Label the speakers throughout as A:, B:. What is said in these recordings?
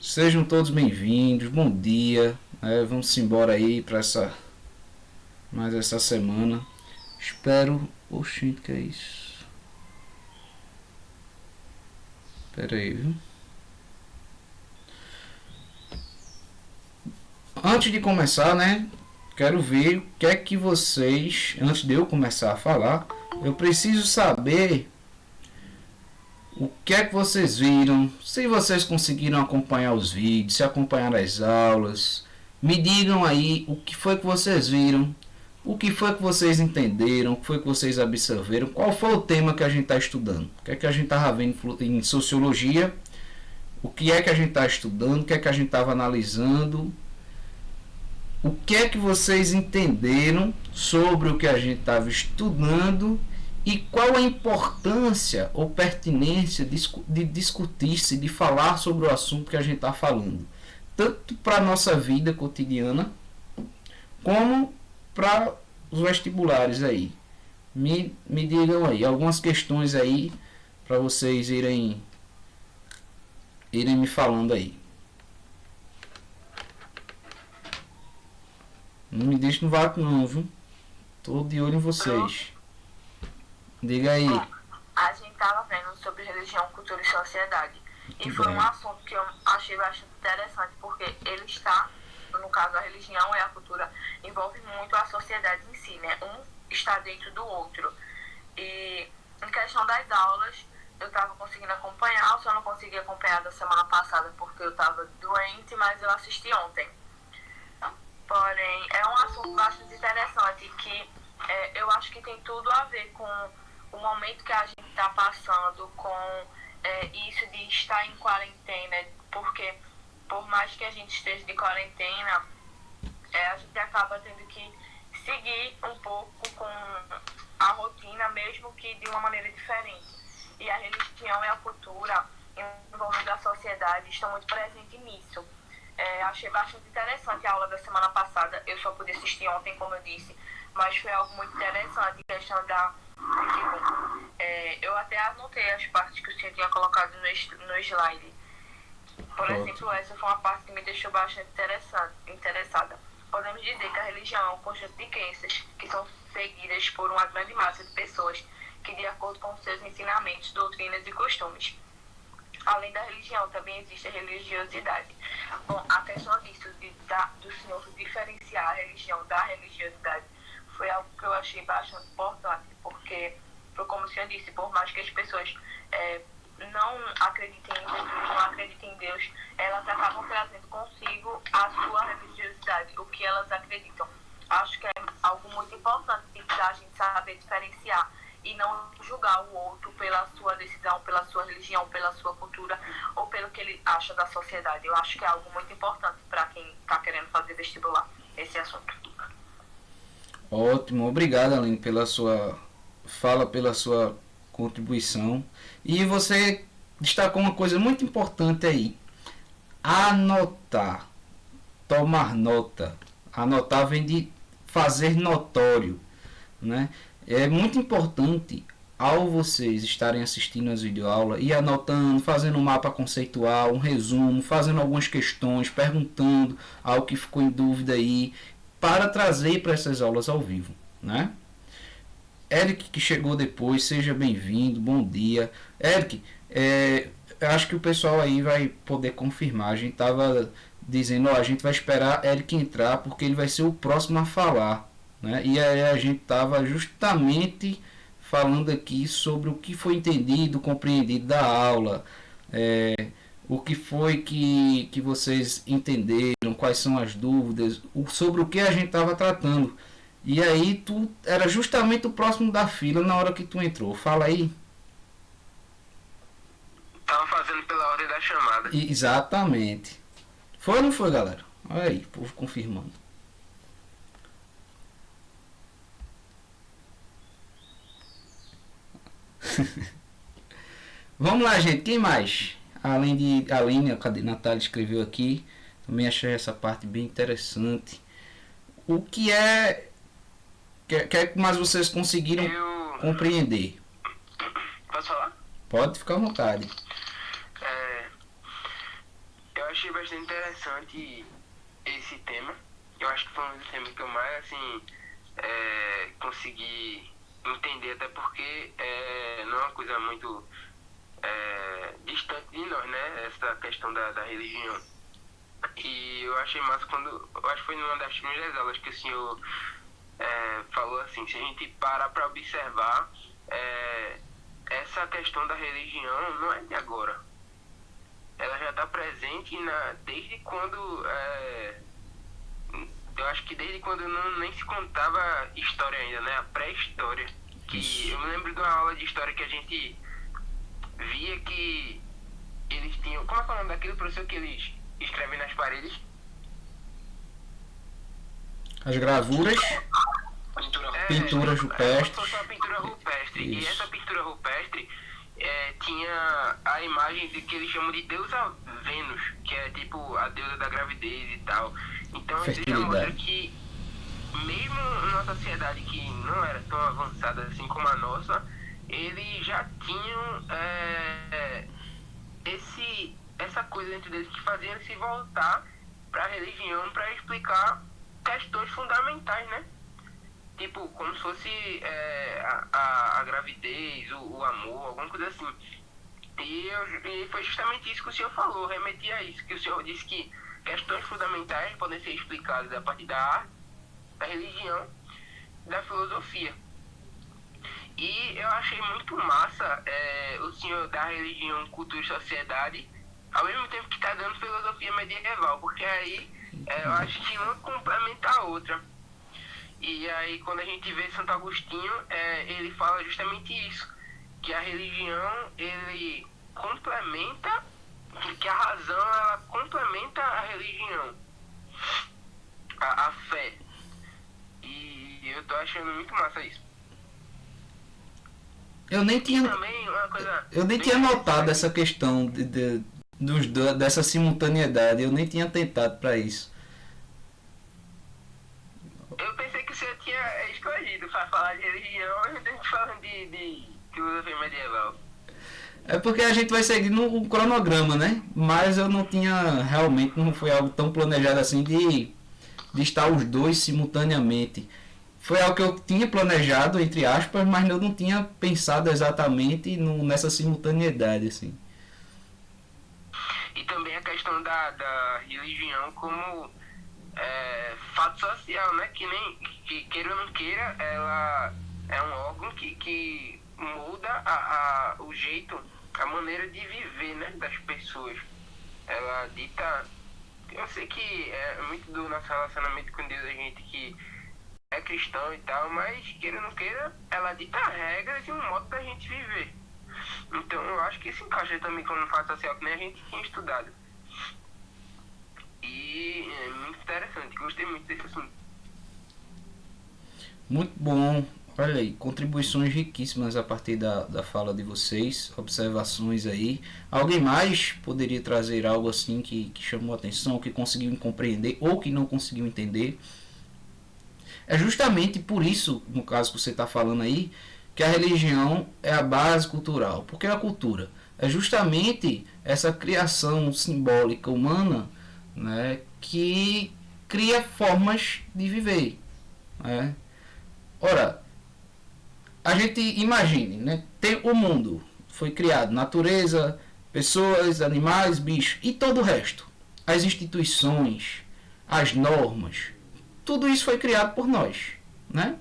A: Sejam todos bem-vindos, bom dia. Vamos embora aí para mais essa semana. Espero. Oxente, que é isso? Espera aí, viu? Antes de começar, né? Quero ver o que é que vocês. Antes de eu começar a falar, eu preciso saber o que é que vocês viram, se vocês conseguiram acompanhar os vídeos, se acompanharam as aulas. Me digam aí o que foi que vocês viram, o que foi que vocês entenderam, o que foi que vocês absorveram, qual foi o tema que a gente está estudando, o que é que a gente estava vendo em sociologia, o que é que a gente está estudando, o que é que a gente estava analisando, o que é que vocês entenderam sobre o que a gente estava estudando. E qual a importância ou pertinência de discutir-se, de falar sobre o assunto que a gente está falando, tanto para a nossa vida cotidiana, como para os vestibulares aí. Me digam aí, algumas questões aí, para vocês irem me falando aí. Não me deixe no vácuo não, viu? Tô de olho em vocês. Diga aí.
B: Bom, a gente estava vendo sobre religião, cultura e sociedade. Muito e foi um assunto que eu achei bastante interessante, porque ele está, no caso a religião e a cultura, envolve muito a sociedade em si, né? Um está dentro do outro. E em questão das aulas, eu estava conseguindo acompanhar, eu só não consegui acompanhar da semana passada porque eu estava doente, mas eu assisti ontem. Porém, é um assunto bastante interessante que eu acho que tem tudo a ver com o momento que a gente está passando, com isso de estar em quarentena, porque por mais que a gente esteja de quarentena, a gente acaba tendo que seguir um pouco com a rotina, mesmo que de uma maneira diferente. E a religião e a cultura envolvendo a sociedade estão muito presentes nisso. Achei bastante interessante a aula da semana passada, eu só pude assistir ontem, como eu disse, mas foi algo muito interessante em questão da... eu até anotei as partes que o senhor tinha colocado no slide. Por exemplo, essa foi uma parte que me deixou bastante interessada. Podemos dizer que a religião é um conjunto de crenças que são seguidas por uma grande massa de pessoas que, de acordo com seus ensinamentos, doutrinas e costumes. Além da religião, também existe a religiosidade. Bom, a questão disso, do senhor diferenciar a religião da religiosidade, foi algo que eu achei bastante importante, porque, como o senhor disse, por mais que as pessoas não acreditem em Jesus, não acreditem em Deus, elas acabam trazendo consigo a sua religiosidade, o que elas acreditam. Acho que é algo muito importante da gente saber diferenciar e não julgar o outro pela sua decisão, pela sua religião, pela sua cultura ou pelo que ele acha da sociedade. Eu acho que é algo muito importante para quem está querendo fazer vestibular, esse assunto.
A: Ótimo, obrigado, Aline, pela sua fala, pela sua contribuição. E você destacou uma coisa muito importante aí: anotar, tomar nota. Anotar vem de fazer notório, né? É muito importante, ao vocês estarem assistindo as videoaulas, ir anotando, fazendo um mapa conceitual, um resumo, fazendo algumas questões, perguntando algo que ficou em dúvida aí, para trazer para essas aulas ao vivo, né? Eric, que chegou depois, seja bem-vindo, bom dia. Eric, eu acho que o pessoal aí vai poder confirmar. A gente estava dizendo, a gente vai esperar Eric entrar porque ele vai ser o próximo a falar, né? E aí a gente estava justamente falando aqui sobre o que foi entendido, compreendido da aula, o que foi que vocês entenderam, quais são as dúvidas, sobre o que a gente estava tratando. E aí tu era justamente o próximo da fila na hora que tu entrou. Fala aí.
C: Tava fazendo pela ordem da chamada.
A: Exatamente. Foi ou não foi, galera? Olha aí, o povo confirmando. Vamos lá, gente. Quem mais? Além de Aline, a Natália escreveu aqui. Também achei essa parte bem interessante. O que é que mais vocês conseguiram compreender?
C: Posso falar?
A: Pode ficar à vontade.
C: Eu eu achei bastante interessante esse tema. Eu acho que foi um dos temas que eu mais, assim, consegui entender, até porque não é uma coisa muito distante de nós, né? Essa questão da religião. E eu achei massa quando, eu acho que foi numa das primeiras aulas que o senhor falou assim, se a gente parar para observar, essa questão da religião não é de agora. Ela já está presente desde quando, eu acho que desde quando nem se contava história ainda, né? A pré-história. Que eu me lembro de uma aula de história que a gente via que eles tinham, como é que é o nome daquele professor que eles escrevem nas paredes?
A: As gravuras, pinturas rupestres.
C: Como se fosse uma pintura rupestre.
A: Isso.
C: E essa pintura rupestre tinha a imagem de que eles chamam de deusa Vênus, que é tipo a deusa da gravidez e tal. Então isso já mostra que mesmo numa sociedade que não era tão avançada assim como a nossa, eles já tinham essa coisa dentro deles que fazia eles se voltar para a religião para explicar questões fundamentais, né? Tipo, como se fosse a gravidez, o amor, alguma coisa assim. E foi justamente isso que o senhor falou, remetia a isso, que o senhor disse que questões fundamentais podem ser explicadas a partir da arte, da religião, da filosofia. E eu achei muito massa o senhor da religião, cultura e sociedade, ao mesmo tempo que está dando filosofia medieval, porque aí eu acho que uma complementa a outra. E aí quando a gente vê Santo Agostinho, ele fala justamente isso, que a religião, ele complementa, que a razão, ela complementa a religião, a fé. E eu tô achando muito massa isso.
A: Eu nem tinha notado essa questão dessa simultaneidade, eu nem tinha tentado para isso.
C: Eu pensei que você tinha escolhido para falar de religião e a gente falando de filosofia medieval.
A: É porque a gente vai seguindo um cronograma, né? Mas eu não tinha, realmente não foi algo tão planejado assim de estar os dois simultaneamente. Foi algo que eu tinha planejado, entre aspas, mas eu não tinha pensado exatamente nessa simultaneidade, assim.
C: E também a questão da religião como fato social, né? Que queira ou não queira, ela é um órgão que molda o jeito, a maneira de viver, né, das pessoas. Ela dita, eu sei que é muito do nosso relacionamento com Deus, a gente que é cristão e tal, mas queira ou não queira, ela dita regras e um modo da gente viver. Então eu acho que isso encaixa também como um fato social que nem a gente tinha estudado. E é muito interessante, gostei muito desse assunto.
A: Muito bom, olha aí, contribuições riquíssimas a partir da fala de vocês, observações aí. Alguém mais poderia trazer algo assim que chamou a atenção, que conseguiu compreender ou que não conseguiu entender? É justamente por isso, no caso que você está falando aí, que a religião é a base cultural. Porque a cultura é justamente essa criação simbólica humana, né, que cria formas de viver. Né? Ora, a gente imagine, né, tem o mundo, foi criado natureza, pessoas, animais, bichos e todo o resto. As instituições, as normas, tudo isso foi criado por nós, né?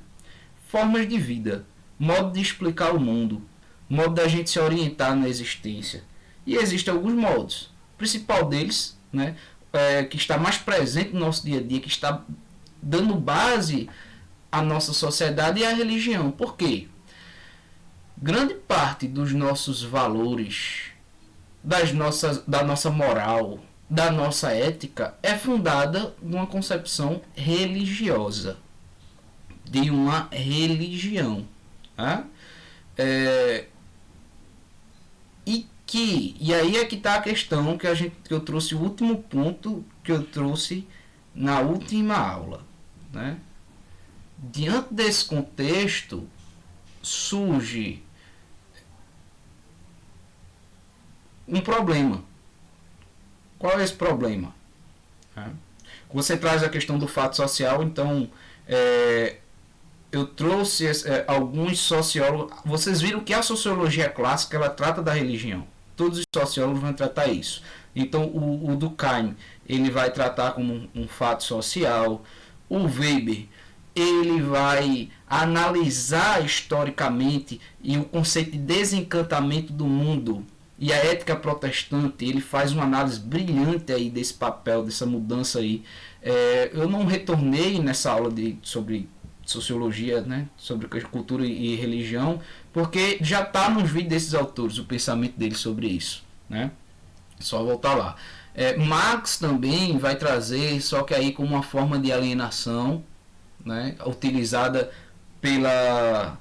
A: Formas de vida, modo de explicar o mundo, modo da gente se orientar na existência. E existem alguns modos. O principal deles, né, que está mais presente no nosso dia a dia, que está dando base à nossa sociedade, é a religião. Por quê? Grande parte dos nossos valores, da nossa moral, da nossa ética é fundada numa concepção religiosa, de uma religião, tá? E aí é que está a questão que eu trouxe, o último ponto que eu trouxe na última aula, né? Diante desse contexto surge um problema. Qual é esse problema? Você traz a questão do fato social, então eu trouxe alguns sociólogos. Vocês viram que a sociologia clássica ela trata da religião. Todos os sociólogos vão tratar isso. Então o Durkheim ele vai tratar como um fato social. O Weber ele vai analisar historicamente e o conceito de desencantamento do mundo e a ética protestante. Ele faz uma análise brilhante aí desse papel, dessa mudança aí. Eu não retornei nessa aula sobre sociologia, né, sobre cultura e religião, porque já está nos vídeos desses autores o pensamento deles sobre isso, né? Só voltar lá. Marx também vai trazer, só que aí como uma forma de alienação, né, utilizada pela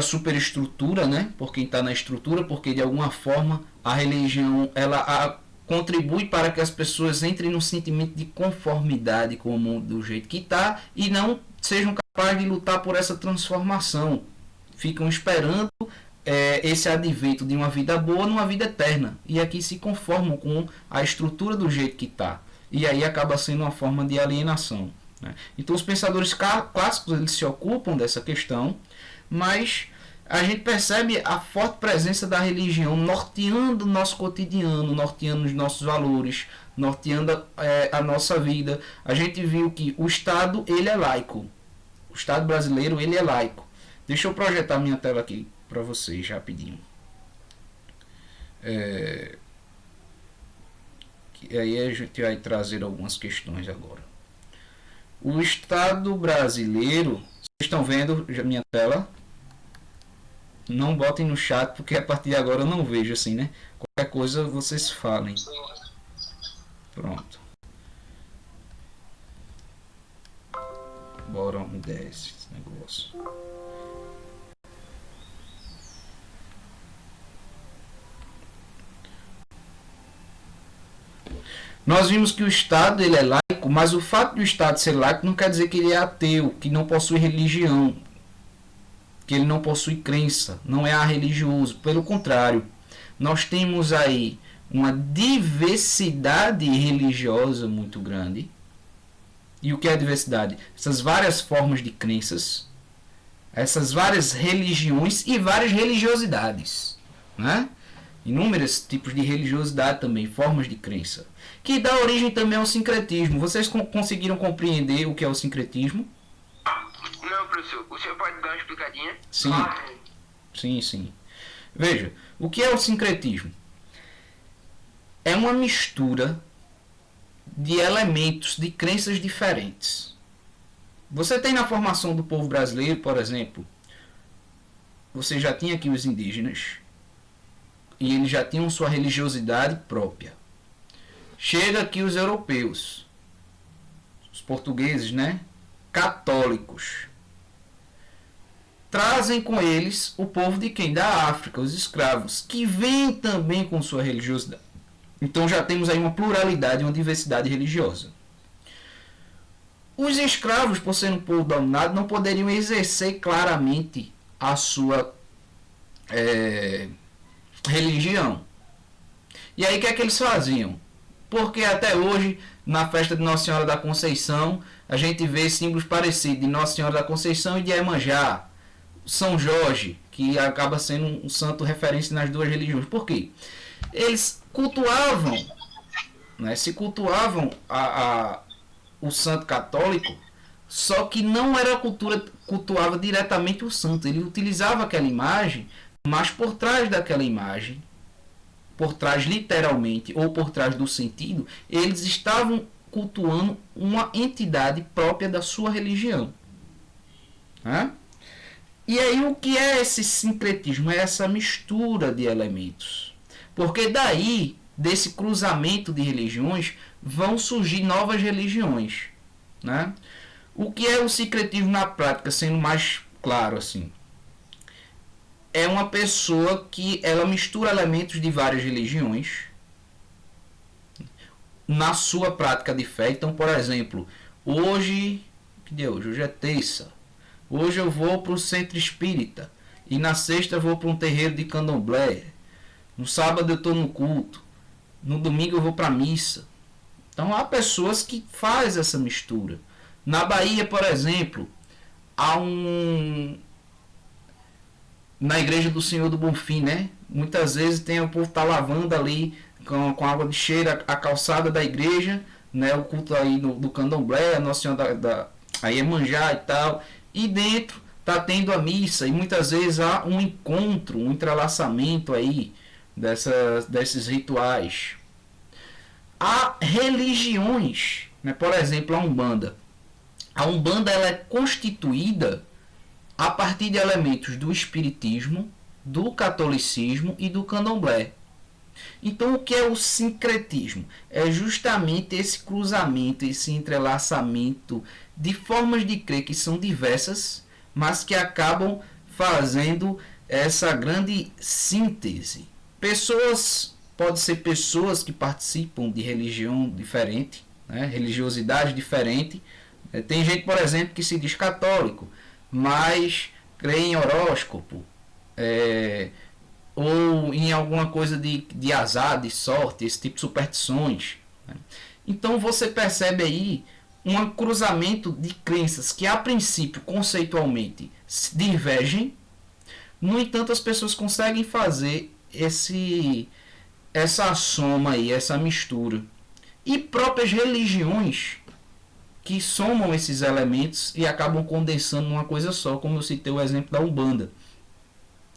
A: superestrutura, né, por quem está na estrutura, porque de alguma forma a religião ela contribui para que as pessoas entrem num sentimento de conformidade com o mundo do jeito que está e não sejam capazes de lutar por essa transformação. Ficam esperando esse advento de uma vida boa numa vida eterna. E aqui se conformam com a estrutura do jeito que está. E aí acaba sendo uma forma de alienação, né? Então os pensadores clássicos eles se ocupam dessa questão, mas a gente percebe a forte presença da religião norteando o nosso cotidiano, norteando os nossos valores, norteando a nossa vida. A gente viu que o Estado ele é laico. O Estado brasileiro ele é laico. Deixa eu projetar minha tela aqui para vocês rapidinho. E aí a gente vai trazer algumas questões agora. O Estado brasileiro, vocês estão vendo a minha tela? Não botem no chat, porque a partir de agora eu não vejo assim, né? Qualquer coisa vocês falem. Pronto. Bora me der esse negócio. Nós vimos que o Estado ele é laico, mas o fato do Estado ser laico não quer dizer que ele é ateu, que não possui religião, que ele não possui crença, não é religioso. Pelo contrário, nós temos aí uma diversidade religiosa muito grande. E o que é a diversidade? Essas várias formas de crenças, essas várias religiões e várias religiosidades, né? Inúmeros tipos de religiosidade também, formas de crença, que dá origem também ao sincretismo. Vocês conseguiram compreender o que é o sincretismo?
C: Não, professor. O senhor pode dar uma explicadinha?
A: Sim. Sim. Veja, o que é o sincretismo? É uma mistura de elementos de crenças diferentes. Você tem na formação do povo brasileiro, por exemplo, você já tinha aqui os indígenas, e eles já tinham sua religiosidade própria. Chega aqui os europeus, os portugueses, né? Católicos. Trazem com eles o povo de quem? Da África, os escravos, que vêm também com sua religiosidade. Então já temos aí uma pluralidade, uma diversidade religiosa. Os escravos, por serem um povo dominado, não poderiam exercer claramente a sua religião. E aí o que é que eles faziam? Porque até hoje, na festa de Nossa Senhora da Conceição, a gente vê símbolos parecidos de Nossa Senhora da Conceição e de Iemanjá. São Jorge, que acaba sendo um santo referência nas duas religiões. Por quê? Eles cultuavam, né, cultuavam o santo católico, só que não era a cultura cultuava diretamente o santo. Ele utilizava aquela imagem, mas por trás daquela imagem, por trás literalmente ou por trás do sentido, eles estavam cultuando uma entidade própria da sua religião. E aí o que é esse sincretismo? É essa mistura de elementos. Porque daí, desse cruzamento de religiões, vão surgir novas religiões, né? O que é o sincretismo na prática, sendo mais claro assim? É uma pessoa que ela mistura elementos de várias religiões na sua prática de fé. Então, por exemplo, hoje é terça. Hoje eu vou para o centro espírita e na sexta eu vou para um terreiro de candomblé. No sábado eu estou no culto. No domingo eu vou para a missa. Então há pessoas que fazem essa mistura. Na Bahia, por exemplo, há na igreja do Senhor do Bonfim, né? Muitas vezes tem o povo tá lavando ali com água de cheiro a calçada da igreja, né? O culto aí do candomblé, a Nossa Senhora a Iemanjá e tal. E dentro tá tendo a missa e muitas vezes há um encontro, um entrelaçamento aí desses rituais. Há religiões, né? Por exemplo, a Umbanda. A Umbanda ela é constituída a partir de elementos do espiritismo, do catolicismo e do candomblé. Então, o que é o sincretismo? É justamente esse cruzamento, esse entrelaçamento de formas de crer que são diversas, mas que acabam fazendo essa grande síntese. Pode ser pessoas que participam de religião diferente, né? Religiosidade diferente. Tem gente, por exemplo, que se diz católico, mas crê em horóscopo, ou em alguma coisa de azar, de sorte, esse tipo de superstições. Né? Então você percebe aí um cruzamento de crenças que a princípio, conceitualmente, divergem. No entanto, as pessoas conseguem fazer essa soma aí, essa mistura. E próprias religiões que somam esses elementos e acabam condensando numa coisa só, como eu citei o exemplo da Umbanda.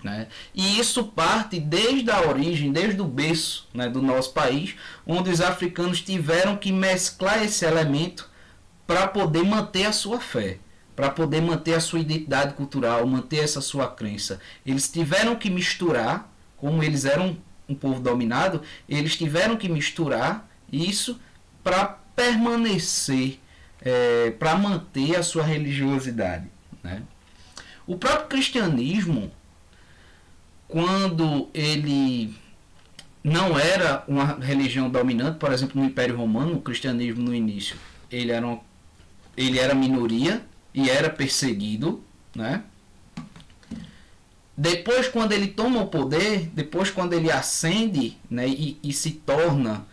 A: Né? E isso parte desde a origem, desde o berço, né, do nosso país, onde os africanos tiveram que mesclar esse elemento para poder manter a sua fé, para poder manter a sua identidade cultural, manter essa sua crença. Eles tiveram que misturar, como eles eram um povo dominado, eles tiveram que misturar isso para permanecer, para manter a sua religiosidade. Né? O próprio cristianismo, quando ele não era uma religião dominante, por exemplo, no Império Romano, o cristianismo no início, ele era minoria e era perseguido, né? Depois, quando ele toma o poder, depois quando ele ascende, né, e se torna,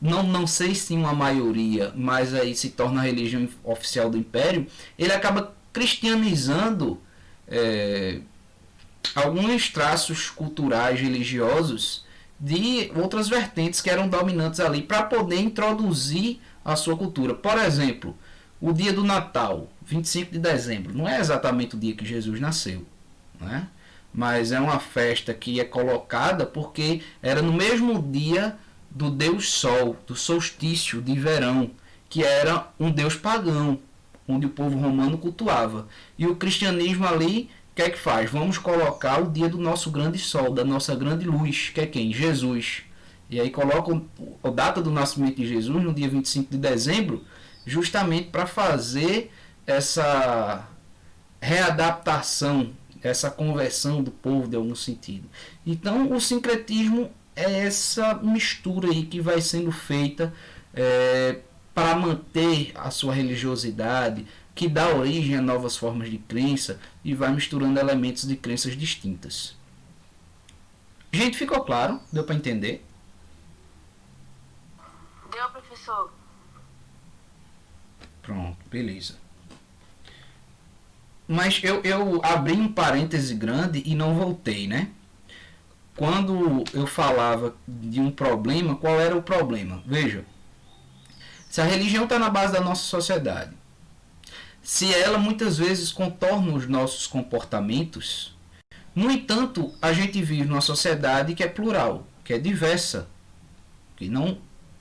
A: não sei se uma maioria, mas aí se torna a religião oficial do Império, ele acaba cristianizando alguns traços culturais, religiosos de outras vertentes que eram dominantes ali para poder introduzir a sua cultura. Por exemplo, o dia do Natal, 25 de dezembro, não é exatamente o dia que Jesus nasceu, né? Mas é uma festa que é colocada porque era no mesmo dia do Deus Sol, do solstício de verão, que era um deus pagão, onde o povo romano cultuava. E o cristianismo ali, o que é que faz? Vamos colocar o dia do nosso grande sol, da nossa grande luz, que é quem? Jesus. E aí colocam a data do nascimento de Jesus no dia 25 de dezembro, justamente para fazer essa readaptação, essa conversão do povo de algum sentido. Então o sincretismo é essa mistura aí que vai sendo feita para manter a sua religiosidade, que dá origem a novas formas de crença e vai misturando elementos de crenças distintas. Gente, ficou claro? Deu para entender?
B: Deu, professor.
A: Pronto, beleza. Mas eu abri um parêntese grande e não voltei, né? Quando eu falava de um problema, qual era o problema? Veja, se a religião está na base da nossa sociedade, se ela muitas vezes contorna os nossos comportamentos, no entanto, a gente vive numa sociedade que é plural, que é diversa, que não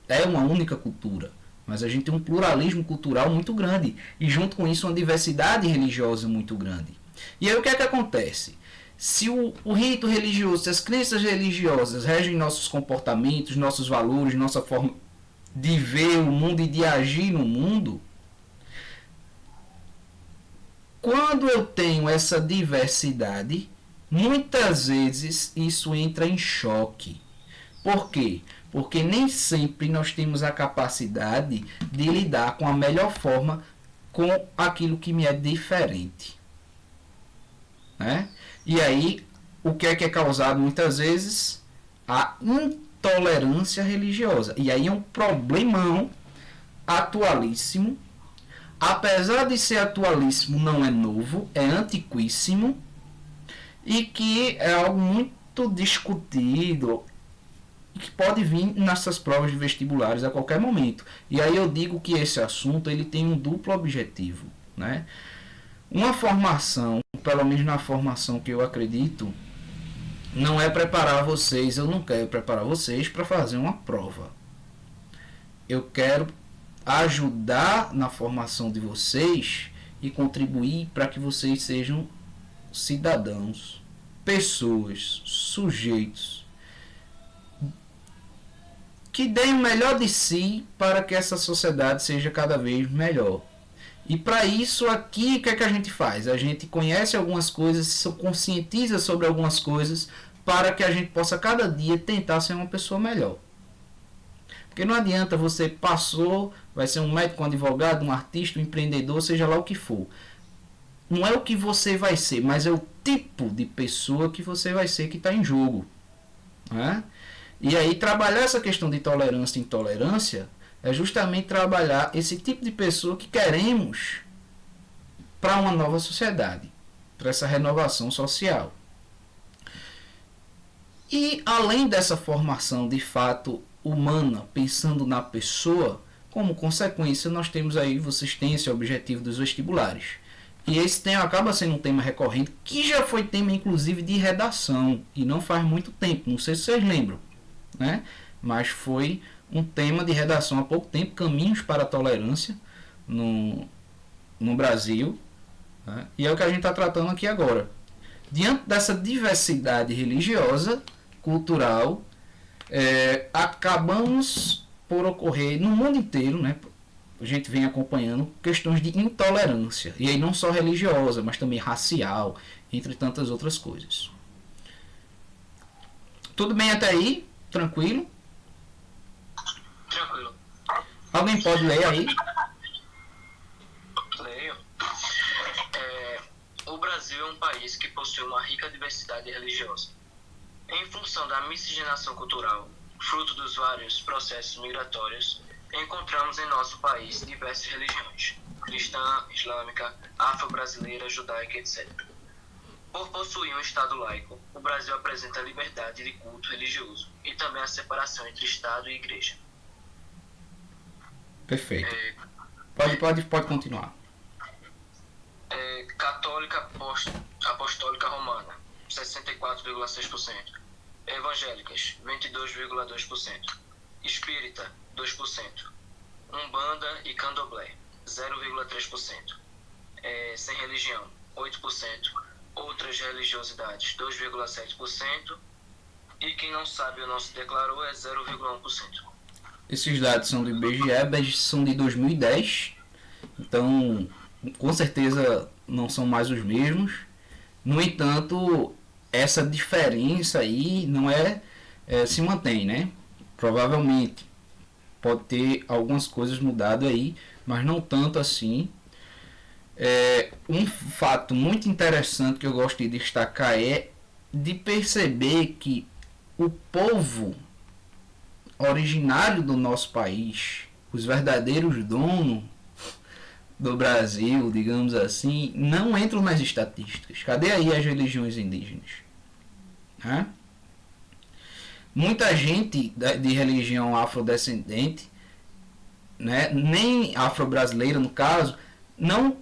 A: é uma única cultura, mas a gente tem um pluralismo cultural muito grande e junto com isso uma diversidade religiosa muito grande. E aí o que é que acontece? Se o rito religioso, se as crenças religiosas regem nossos comportamentos, nossos valores, nossa forma de ver o mundo e de agir no mundo, quando eu tenho essa diversidade, muitas vezes isso entra em choque. Por quê? Porque nem sempre nós temos a capacidade de lidar com a melhor forma com aquilo que me é diferente. Né? E aí, o que é causado muitas vezes? A intolerância religiosa. E aí é um problemão atualíssimo. Apesar de ser atualíssimo, não é novo, é antiquíssimo, e que é algo muito discutido e que pode vir nessas provas de vestibulares a qualquer momento. E aí eu digo que esse assunto ele tem um duplo objetivo, né? Uma formação, pelo menos na formação que eu acredito, não é preparar vocês, eu não quero preparar vocês para fazer uma prova. Eu quero ajudar na formação de vocês e contribuir para que vocês sejam cidadãos, pessoas, sujeitos que deem o melhor de si para que essa sociedade seja cada vez melhor. E para isso aqui, o que é que a gente faz? A gente conhece algumas coisas, se conscientiza sobre algumas coisas para que a gente possa cada dia tentar ser uma pessoa melhor. Porque não adianta você passou, vai ser um médico, um advogado, um artista, um empreendedor, seja lá o que for. Não é o que você vai ser, mas é o tipo de pessoa que você vai ser que está em jogo, né? E aí trabalhar essa questão de tolerância e intolerância é justamente trabalhar esse tipo de pessoa que queremos para uma nova sociedade, para essa renovação social. E além dessa formação de fato humana, pensando na pessoa, como consequência nós temos aí, vocês têm esse objetivo dos vestibulares. E esse tema acaba sendo um tema recorrente, que já foi tema inclusive de redação, e não faz muito tempo, não sei se vocês lembram, né? Mas foi um tema de redação há pouco tempo, caminhos para a tolerância no Brasil, né? E é o que a gente está tratando aqui agora. Diante dessa diversidade religiosa, cultural, acabamos por ocorrer no mundo inteiro, né? A gente vem acompanhando questões de intolerância, e aí não só religiosa, mas também racial, entre tantas outras coisas. Tudo bem até aí? Tranquilo?
C: Tranquilo.
A: Alguém pode ler aí?
C: Leio. O Brasil é um país que possui uma rica diversidade religiosa. Em função da miscigenação cultural, fruto dos vários processos migratórios, encontramos em nosso país diversas religiões, cristã, islâmica, afro-brasileira, judaica, etc. Por possuir um Estado laico, o Brasil apresenta a liberdade de culto religioso e também a separação entre Estado e Igreja.
A: Perfeito. Pode continuar.
C: Católica Apostólica Romana, 64,6%. Evangélicas, 22,2%. Espírita, 2%. Umbanda e Candomblé, 0,3%. Sem religião, 8%. Outras religiosidades, 2,7%. E quem não sabe ou não se declarou é 0,1%.
A: Esses dados são do IBGE, são de 2010. Então, com certeza não são mais os mesmos. No entanto, essa diferença aí não se mantém, né? Provavelmente pode ter algumas coisas mudado aí, mas não tanto assim. Um fato muito interessante que eu gosto de destacar é de perceber que o povo originário do nosso país, os verdadeiros donos do Brasil, digamos assim, não entram nas estatísticas. Cadê aí as religiões indígenas? Muita gente de religião afrodescendente, né, nem afro-brasileira no caso, não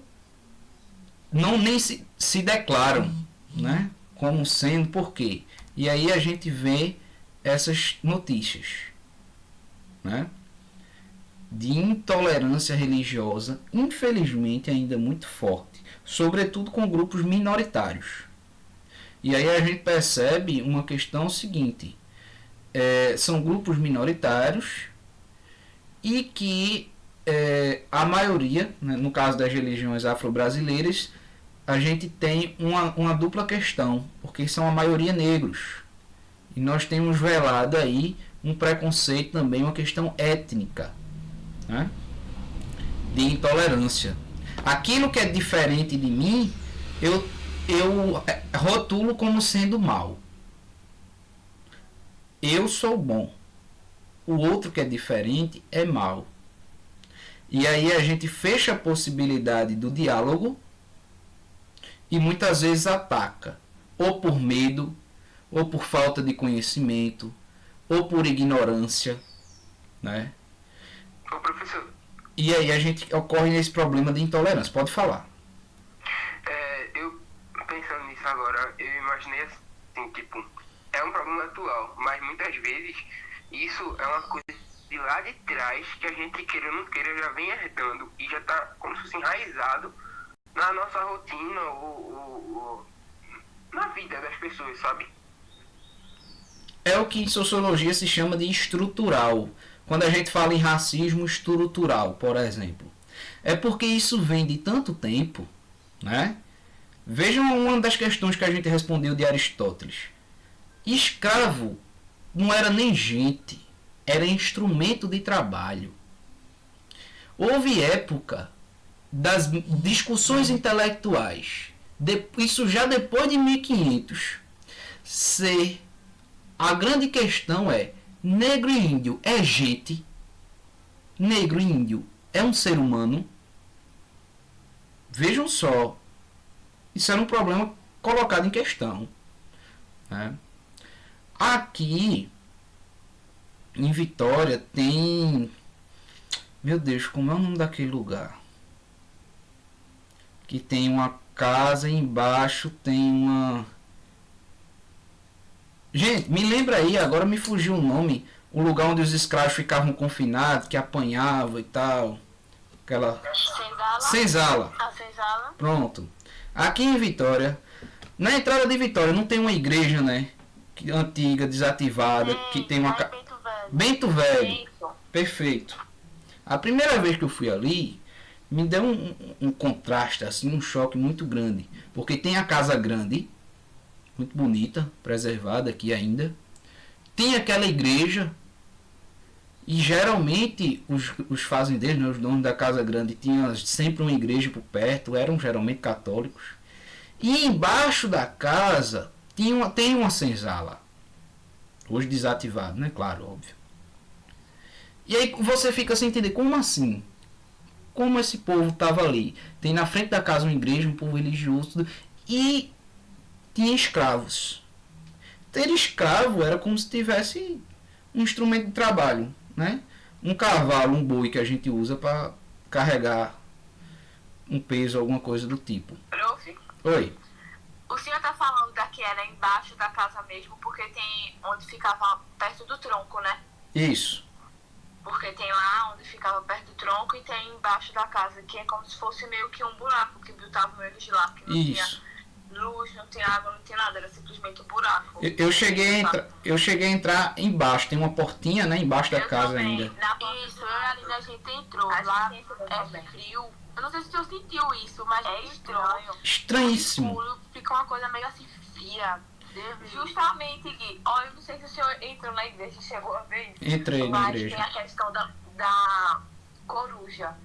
A: nem se declaram, né, como sendo. Por quê? E aí a gente vê essas notícias, né, de intolerância religiosa, infelizmente ainda muito forte, sobretudo com grupos minoritários. E aí a gente percebe uma questão seguinte: são grupos minoritários e que a maioria, né, no caso das religiões afro-brasileiras, a gente tem uma dupla questão, porque são a maioria negros. E nós temos velado aí um preconceito também, uma questão étnica, né, de intolerância. Aquilo que é diferente de mim, eu rotulo como sendo mal. Eu sou bom. o outro que é diferente é mal. E aí a gente fecha a possibilidade do diálogo e muitas vezes ataca, ou por medo, ou por falta de conhecimento, ou por ignorância, né?
C: Ô, professor,
A: E aí a gente ocorre nesse problema de intolerância. Pode falar.
C: eu pensando nisso agora, eu imaginei assim, tipo, é um problema atual, mas muitas vezes isso é uma coisa de lá de trás que a gente, queira ou não queira, já vem herdando e já tá como se fosse enraizado na nossa rotina ou na vida das pessoas, sabe?
A: É o que em sociologia se chama de estrutural. Quando a gente fala em racismo estrutural, por exemplo. É porque isso vem de tanto tempo, né? Vejam uma das questões que a gente respondeu de Aristóteles. Escravo não era nem gente, era instrumento de trabalho. Houve época das discussões intelectuais, isso já depois de 1500, a grande questão é: negro e índio é gente? Negro e índio é um ser humano? Vejam só, isso era um problema colocado em questão, né? Aqui em Vitória tem, meu Deus, como é o nome daquele lugar? Que tem uma casa e embaixo tem uma... Gente, me lembra aí, agora me fugiu o nome. O lugar onde os escravos ficavam confinados, que apanhavam e tal. Aquela... Senzala.
B: A senzala.
A: Pronto. Aqui em Vitória, na entrada de Vitória, não tem uma igreja, né? Antiga, desativada, que tem uma... Bento Velho. Perfeito. A primeira vez que eu fui ali, me deu um contraste, assim, um choque muito grande. Porque tem a casa grande, muito bonita, preservada aqui ainda. Tem aquela igreja. E geralmente os fazendeiros, né, os donos da casa grande, tinham sempre uma igreja por perto, eram geralmente católicos. E embaixo da casa tem uma senzala. Hoje desativado, né? Claro, óbvio. E aí você fica sem entender, como assim? Como esse povo estava ali? Tem na frente da casa uma igreja, um povo religioso, tudo, e tinha escravos. Ter escravo era como se tivesse um instrumento de trabalho, né? Um cavalo, um boi que a gente usa para carregar um peso, alguma coisa do tipo.
B: Prof,
A: Oi.
B: o senhor está falando da que era embaixo da casa mesmo, porque tem onde ficava perto do tronco, né?
A: Isso.
B: Porque tem lá onde ficava perto do tronco e tem embaixo da casa, que é como se fosse meio que um buraco que botavam eles lá, que não
A: Isso.
B: tinha luz, não tinha água, não tinha nada, era simplesmente um buraco.
A: Eu cheguei a entrar embaixo, tem uma portinha, né, embaixo da casa
B: também,
A: ainda.
B: na porta
D: Isso, ali a gente entrou.
B: A
D: Lá
B: gente entrou
D: é
B: também.
D: frio. Eu não sei se o senhor sentiu isso, mas
B: É estranho.
A: Estranhíssimo.
D: escuro, fica uma coisa meio assim fria.
B: Justamente, Gui, ó, eu não sei se o senhor entrou na igreja e chegou a ver isso.
A: Entrei na
B: Mas
A: igreja.
B: tem a questão da coruja,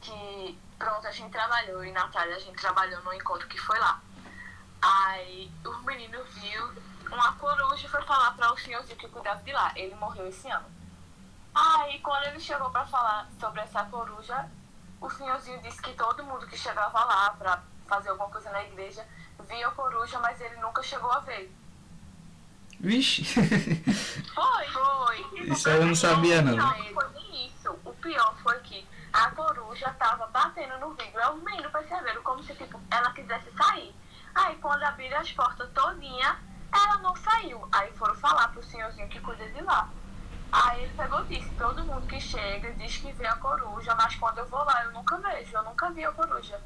B: que, pronto, a gente trabalhou, e Natália, a gente trabalhou no encontro que foi lá. Aí o menino viu uma coruja e foi falar para o senhorzinho que cuidava de lá. Ele morreu esse ano. Aí quando ele chegou para falar sobre essa coruja, o senhorzinho disse que todo mundo que chegava lá para fazer alguma coisa na igreja via a coruja, mas ele nunca chegou a ver.
A: Vixe.
B: Foi.
A: Isso aí eu não sabia, não.
B: Não foi nem isso. O pior foi que a coruja tava batendo no vidro. Aí os meninos perceberam como se, tipo, ela quisesse sair. Aí quando abriram as portas todinha, ela não saiu. Aí foram falar pro senhorzinho que cuida de lá. Aí ele pegou e disse: todo mundo que chega diz que vê a coruja, mas quando eu vou lá eu nunca vejo, eu nunca vi a coruja.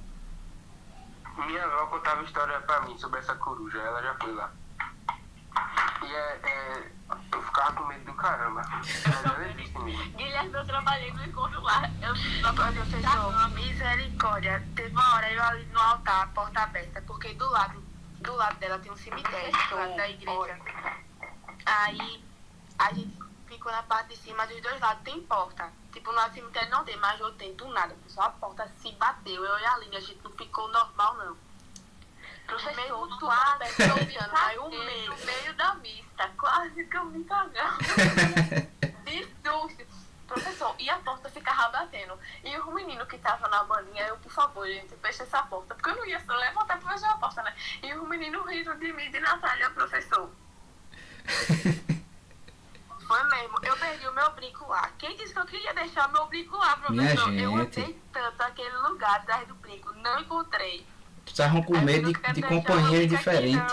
C: Minha avó contava história pra mim sobre essa coruja, ela já foi lá. E eu ficava com medo do caramba. Ela existe mesmo.
B: Guilherme, eu trabalhei no encontro lá. Eu
D: Professor, misericórdia. Teve uma hora eu ali no altar, porta aberta, porque do lado dela tem um cemitério, do lado da igreja. Aí a gente ficou na parte de cima, dos dois lados tem porta. Tipo, no lado do cemitério não tem, mas eu tem do nada. Só a porta se bateu. Eu e a Aline, a gente não ficou normal, não.
B: Professor,
D: Meio
B: do
D: tudo
B: lado
D: aberto, olhando, aí o meio.
B: no meio da mista, quase que eu me cagava.
D: que susto. Professor, e a porta ficava batendo. E o menino que tava na bandinha, eu, por favor, gente, fecha essa porta. Porque eu não ia só levantar pra fechar a porta, né? E o menino rindo de mim, de Natália, professor. Foi mesmo. Eu perdi o meu brinco lá. Quem disse que eu queria deixar o meu brinco lá, professor? Eu andei tanto aquele lugar atrás do brinco. Não encontrei.
A: Estavam com medo de companhias diferentes.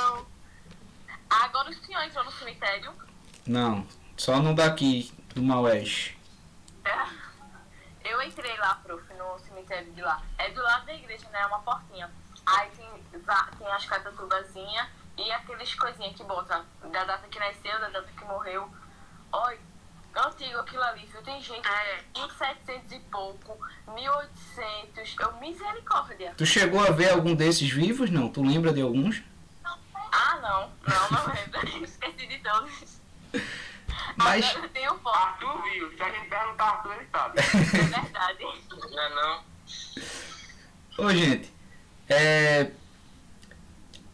D: Agora o senhor entrou no cemitério?
A: Não, só no daqui, do Maués.
D: Eu entrei lá, prof, no cemitério de lá. É do lado da igreja, né? É uma portinha. Aí tem as catatubazinhas e aqueles coisinhas que botam da data que nasceu, da data que morreu. Olha, antigo aquilo ali, viu? Tem gente 1700 e pouco, 1800. Misericórdia.
A: Tu chegou a ver algum desses vivos? Não? Tu lembra de alguns?
D: Ah, não lembro. Esqueci de todos.
A: Mas...
D: Agora eu tenho foto.
C: Arthur viu. Se a gente perguntar Arthur, ele sabe.
D: É verdade.
C: Não.
A: Ô, gente,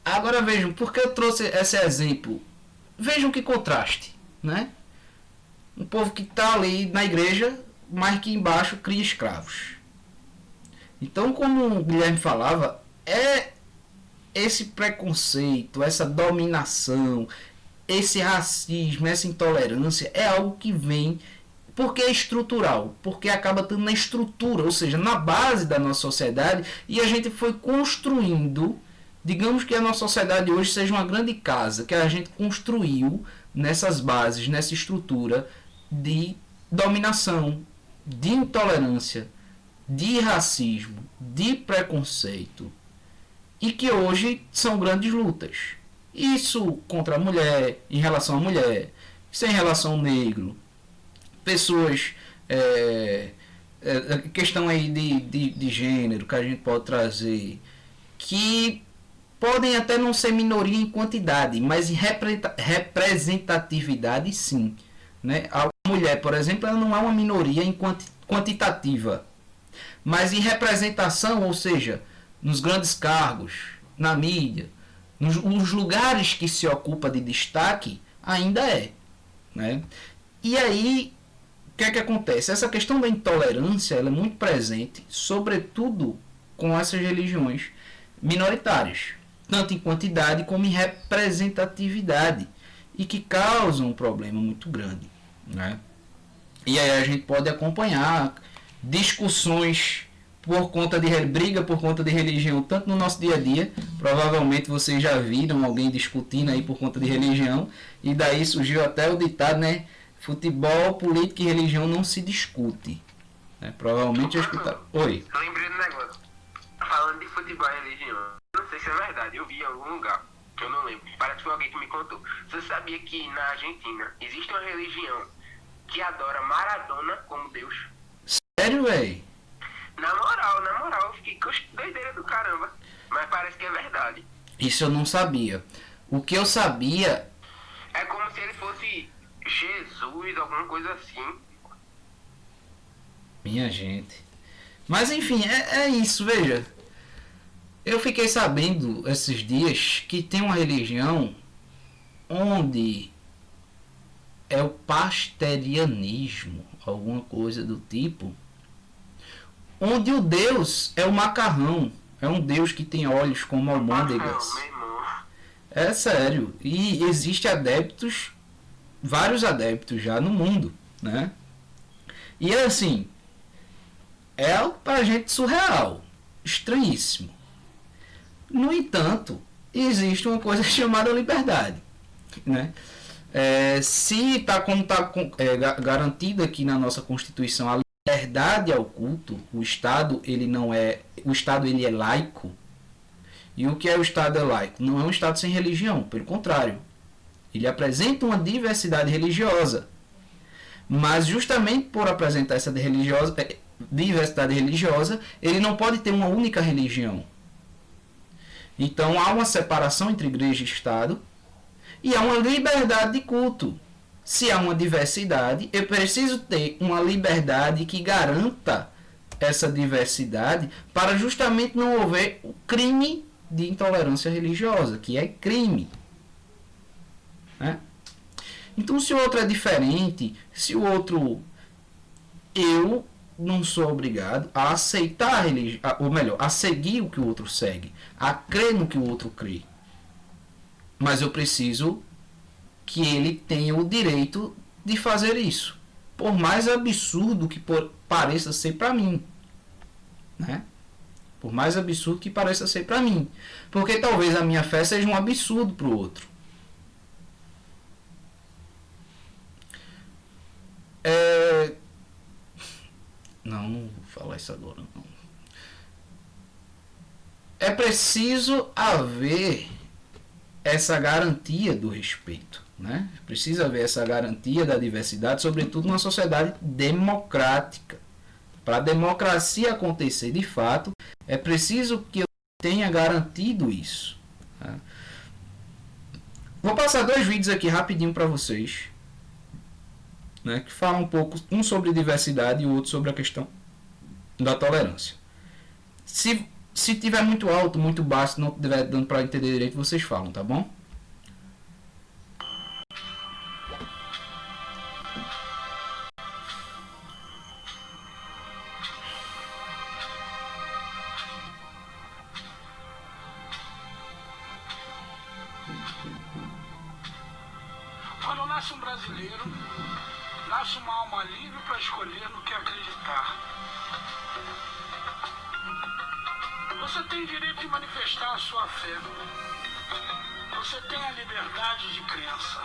A: agora vejam, por que eu trouxe esse exemplo? Vejam que contraste, né? Um povo que está ali na igreja, mas que embaixo cria escravos. Então, como o Guilherme falava, esse preconceito, essa dominação, esse racismo, essa intolerância é algo que vem porque é estrutural, porque acaba estando na estrutura, ou seja, na base da nossa sociedade, e a gente foi construindo, digamos que a nossa sociedade hoje seja uma grande casa, que a gente construiu nessas bases, nessa estrutura de dominação, de intolerância, de racismo, de preconceito, e que hoje são grandes lutas. Isso contra a mulher, em relação à mulher, isso em relação ao negro, pessoas, questão aí de gênero que a gente pode trazer, que podem até não ser minoria em quantidade, mas em representatividade sim, né? A mulher, por exemplo, ela não é uma minoria em quantitativa, mas em representação, ou seja, nos grandes cargos, na mídia, nos lugares que se ocupa de destaque, ainda é, né? E aí, o que é que acontece? Essa questão da intolerância, ela é muito presente, sobretudo com essas religiões minoritárias, tanto em quantidade como em representatividade, e que causam um problema muito grande, né? E aí a gente pode acompanhar discussões briga por conta de religião, tanto no nosso dia a dia. Provavelmente vocês já viram alguém discutindo aí por conta de religião, e daí surgiu até o ditado, né? Futebol, política e religião não se discute, né? Provavelmente já escutaram. Oi.
C: Eu lembrei do negócio. Falando de futebol e religião, não sei se é verdade, eu vi em algum lugar, que eu não lembro. Parece que foi alguém que me contou. Você sabia que na Argentina existe uma religião que adora Maradona como Deus?
A: Sério, velho?
C: Na moral, eu fiquei com doideira do caramba. Mas parece que é verdade.
A: Isso eu não sabia. O que eu sabia...
C: É como se ele fosse Jesus, alguma coisa assim.
A: Minha gente. Mas enfim, é isso, veja. Eu fiquei sabendo esses dias que tem uma religião onde é o pasterianismo, alguma coisa do tipo, onde o Deus é o macarrão. É um Deus que tem olhos como almôndegas. É sério. E existe adeptos, vários adeptos já no mundo, né? E assim, é algo pra gente surreal, estranhíssimo. No entanto, existe uma coisa chamada liberdade, né? Se está garantido aqui na nossa Constituição a liberdade ao culto, o Estado ele é laico. E o que é o Estado laico? Não é um Estado sem religião, pelo contrário, ele apresenta uma diversidade religiosa, mas justamente por apresentar essa diversidade religiosa, ele não pode ter uma única religião. Então há uma separação entre igreja e Estado e há uma liberdade de culto. Se há uma diversidade, eu preciso ter uma liberdade que garanta essa diversidade para justamente não haver o crime de intolerância religiosa, que é crime, né? Então, se o outro é diferente, se o outro... Eu não sou obrigado a aceitar a religião, ou melhor, a seguir o que o outro segue, a crer no que o outro crê. Mas eu preciso que ele tenha o direito de fazer isso, por mais absurdo que pareça ser para mim, né? Por mais absurdo que pareça ser para mim, porque talvez a minha fé seja um absurdo para o outro. Não vou falar isso agora, não. É preciso haver essa garantia do respeito, né? Precisa haver essa garantia da diversidade, sobretudo numa sociedade democrática. Para a democracia acontecer de fato, é preciso que eu tenha garantido isso. Tá? Vou passar 2 vídeos aqui rapidinho para vocês, né, que falam um pouco, um sobre diversidade e o outro sobre a questão da tolerância. Se tiver muito alto, muito baixo, não estiver dando para entender direito, vocês falam, tá bom?
E: Quando nasce um brasileiro, nasce uma alma livre para escolher no que acreditar. Você tem direito de manifestar a sua fé. Você tem a liberdade de crença.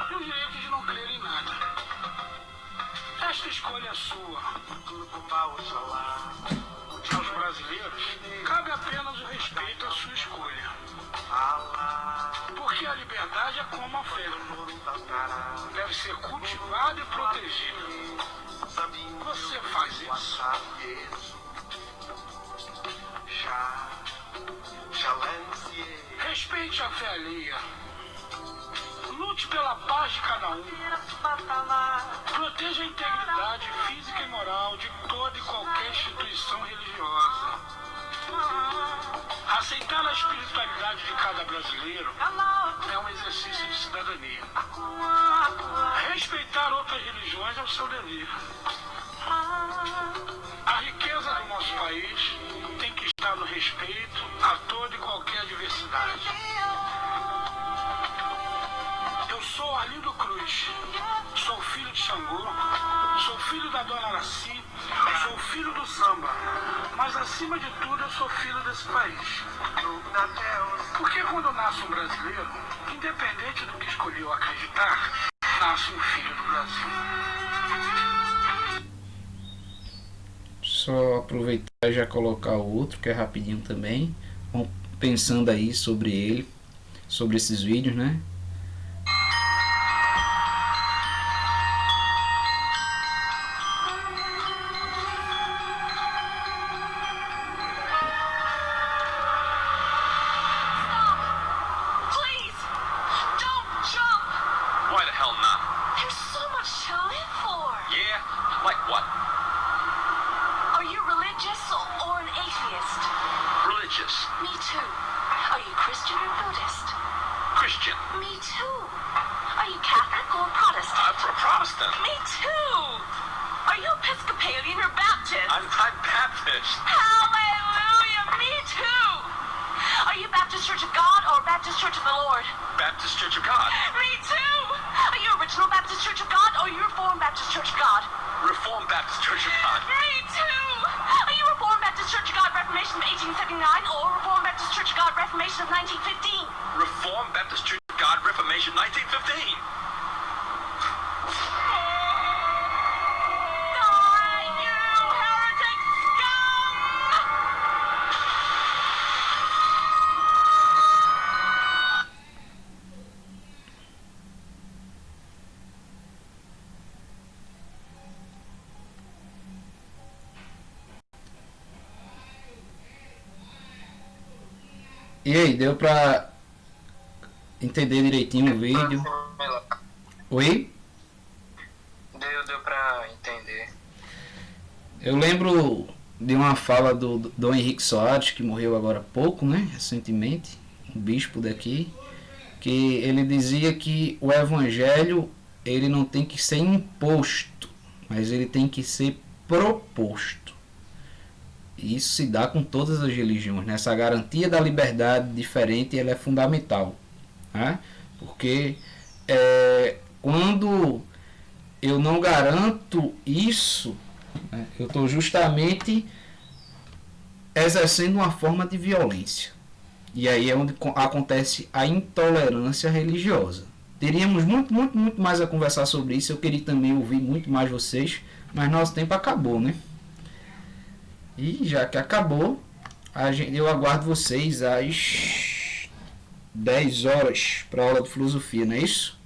E: E o direito de não crer em nada. Esta escolha é sua. Aos brasileiros, cabe apenas o respeito à sua escolha. Porque a liberdade é como a fé. Deve ser cultivada e protegida. Você faz isso. Respeite a fé alheia. Lute pela paz de cada um. Proteja a integridade física e moral de toda e qualquer instituição religiosa. Aceitar a espiritualidade de cada brasileiro é um exercício de cidadania. Respeitar outras religiões é o seu dever. A riqueza do nosso país tem que estar no respeito a toda e qualquer diversidade. Eu sou Arlindo Cruz, sou filho de Xangô, sou filho da Dona Araci, sou filho do samba, mas acima de tudo eu sou filho desse país. Porque quando nasce um brasileiro, independente do que escolheu acreditar, nasce um filho do Brasil.
A: Só aproveitar e já colocar o outro, que é rapidinho também. Vão pensando aí sobre ele, sobre esses vídeos, né? E aí, deu pra entender direitinho o vídeo? Oi?
F: Deu pra entender.
A: Eu lembro de uma fala do Dom Henrique Soares, que morreu agora há pouco, né? Recentemente, um bispo daqui. que ele dizia que o evangelho ele não tem que ser imposto, mas ele tem que ser proposto. E isso se dá com todas as religiões, né? Essa garantia da liberdade diferente ela é fundamental, né? Porque quando eu não garanto isso, né, eu estou justamente exercendo uma forma de violência. E aí é onde acontece a intolerância religiosa. Teríamos muito mais a conversar sobre isso. Eu queria também ouvir muito mais vocês, mas nosso tempo acabou, né? E já que acabou, eu aguardo vocês às 10 horas para a aula de filosofia, não é isso?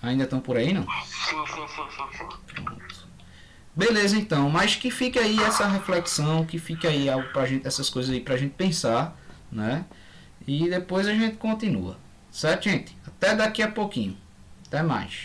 A: Ainda estão por aí, não?
C: Sim.
A: Pronto. Beleza, então. Mas que fique aí essa reflexão, que fique aí algo pra gente, essas coisas aí pra gente pensar, né? E depois a gente continua. Certo, gente? Até daqui a pouquinho. Até mais.